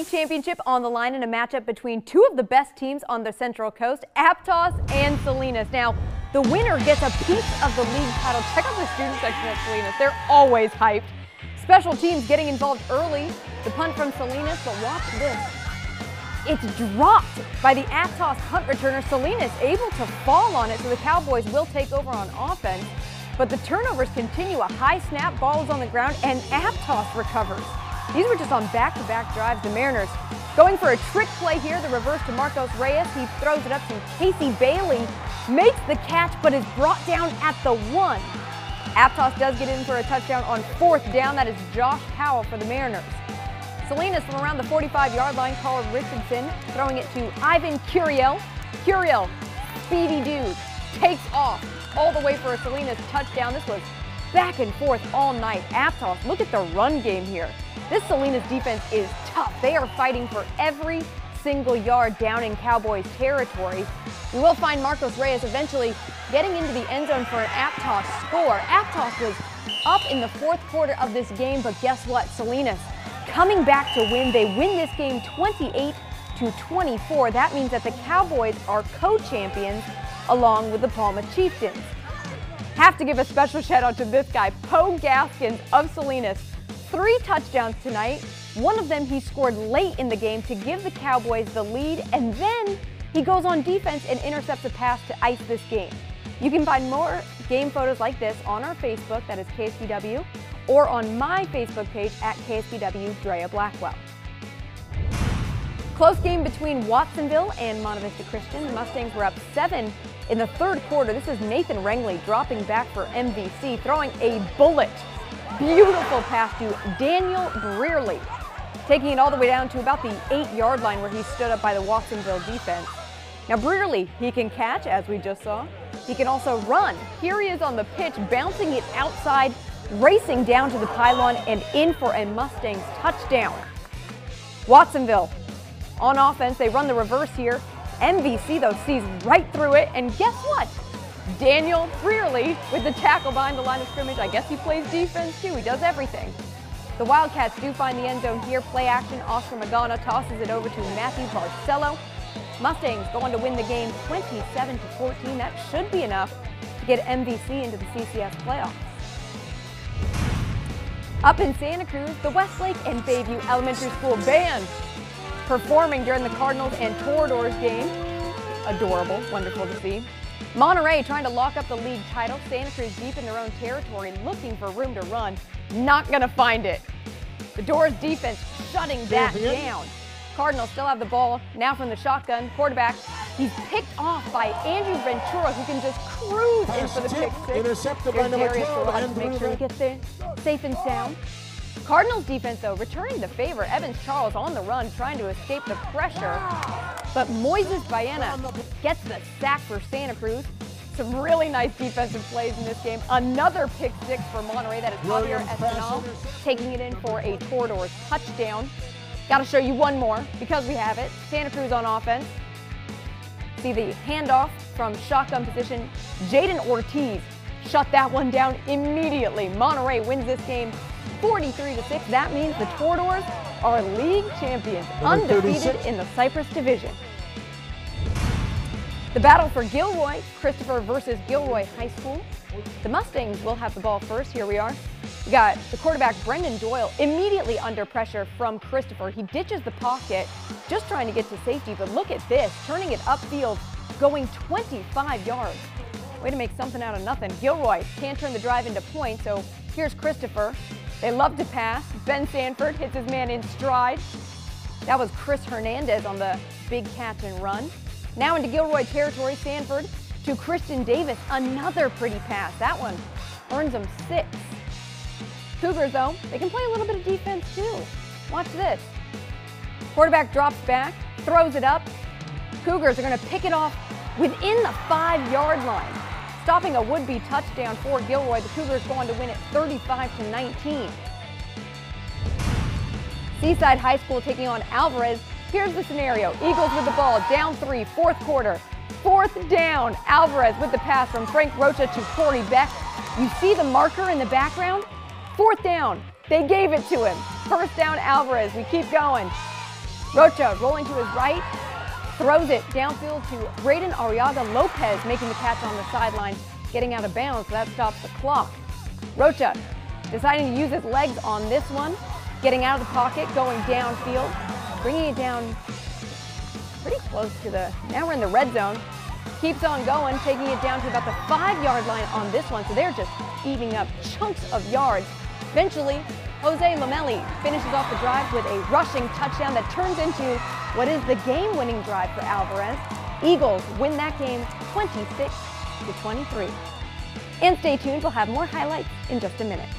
League championship on the line in a matchup between two of the best teams on the Central Coast, Aptos and Salinas. Now, the winner gets a piece of the league title. Check out the student section at Salinas. They're always hyped. Special teams getting involved early. The punt from Salinas, but watch this. It's dropped by the Aptos punt returner. Salinas able to fall on it, so the Cowboys will take over on offense. But the turnovers continue. A high snap, ball is on the ground, and Aptos recovers. These were just on back-to-back drives. The Mariners going for a trick play here. The reverse to Marcos Reyes. He throws it up to Casey Bailey. Makes the catch, but is brought down at the 1. Aptos does get in for a touchdown on 4th down. That is Josh Powell for the Mariners. Salinas from around the 45-yard line. Carl Richardson throwing it to Ivan Curiel. Curiel, speedy dude, takes off all the way for a Salinas touchdown. This was back and forth all night. Aptos, look at the run game here. This Salinas defense is tough. They are fighting for every single yard down in Cowboys territory. We will find Marcos Reyes eventually getting into the end zone for an Aptos score. Aptos was up in the 4th quarter of this game, but guess what? Salinas coming back to win. They win this game 28-24. That means that the Cowboys are co-champions along with the Palma Chieftains. Have to give a special shout out to this guy, Poe Gaskins of Salinas. 3 touchdowns tonight. One of them he scored late in the game to give the Cowboys the lead, and then he goes on defense and intercepts a pass to ice this game. You can find more game photos like this on our Facebook, that is KSBW, or on my Facebook page at KSBW Drea Blackwell. Close game between Watsonville and Monte Vista Christian. The Mustangs were up 7 in the 3rd quarter. This is Nathan Rengley dropping back for MVC, throwing a bullet. Beautiful pass to Daniel Brearley, taking it all the way down to about the 8-yard line where he stood up by the Watsonville defense. Now Brearley, he can catch, as we just saw. He can also run. Here he is on the pitch, bouncing it outside, racing down to the pylon and in for a Mustangs touchdown. Watsonville on offense, they run the reverse here. MVC, though, sees right through it, and guess what? Daniel Brearley with the tackle behind the line of scrimmage. I guess he plays defense too. He does everything. The Wildcats do find the end zone here. Play action. Oscar Magana tosses it over to Matthew Barcelo. Mustangs go on to win the game 27-14. That should be enough to get MVC into the CCS playoffs. Up in Santa Cruz, the Westlake and Bayview Elementary School band performing during the Cardinals and Toreadors game. Adorable, wonderful to see. Monterey trying to lock up the league title. Santa Cruz deep in their own territory, looking for room to run. Not gonna find it. The Doors defense shutting that down. Cardinals still have the ball now from the shotgun. Quarterback, he's picked off by Andrew Ventura, who can just cruise in for the pick 6. Intercepted by number 12. To make sure he gets there safe and sound. Cardinals defense, though, returning the favor. Evans Charles on the run, trying to escape the pressure. But Moises Baena gets the sack for Santa Cruz. Some really nice defensive plays in this game. Another pick 6 for Monterey. That is Javier Espinal taking it in for a Toreadors touchdown. Got to show you one more because we have it. Santa Cruz on offense. See the handoff from shotgun position. Jaden Ortiz shut that one down immediately. Monterey wins this game 43-6. That means the Toreadors are league champions, undefeated in the Cypress Division. The battle for Gilroy, Christopher versus Gilroy High School. The Mustangs will have the ball first. Here we are. We got the quarterback, Brendan Doyle, immediately under pressure from Christopher. He ditches the pocket, just trying to get to safety, but look at this, turning it upfield, going 25 yards. Way to make something out of nothing. Gilroy can't turn the drive into points, so here's Christopher. They love to pass. Ben Sanford hits his man in stride. That was Chris Hernandez on the big catch and run. Now into Gilroy territory, Sanford to Christian Davis. Another pretty pass. That one earns them 6. Cougars, though, they can play a little bit of defense, too. Watch this. Quarterback drops back, throws it up. Cougars are going to pick it off within the 5-yard line, stopping a would-be touchdown for Gilroy. The Cougars go on to win it 35-19. Seaside High School taking on Alvarez. Here's the scenario. Eagles with the ball, down 3, 4th quarter. 4th down, Alvarez with the pass from Frank Rocha to Corey Beck. You see the marker in the background? 4th down, they gave it to him. 1st down, Alvarez, we keep going. Rocha rolling to his right, throws it downfield to Braden Arriaga Lopez, making the catch on the sideline, getting out of bounds, so that stops the clock. Rocha deciding to use his legs on this one, getting out of the pocket, going downfield, bringing it down pretty close to now we're in the red zone. Keeps on going, taking it down to about the 5-yard line on this one, so they're just eating up chunks of yards. Eventually, Jose Lamelli finishes off the drive with a rushing touchdown that turns into what is the game-winning drive for Alvarez. Eagles win that game 26-23. And stay tuned, we'll have more highlights in just a minute.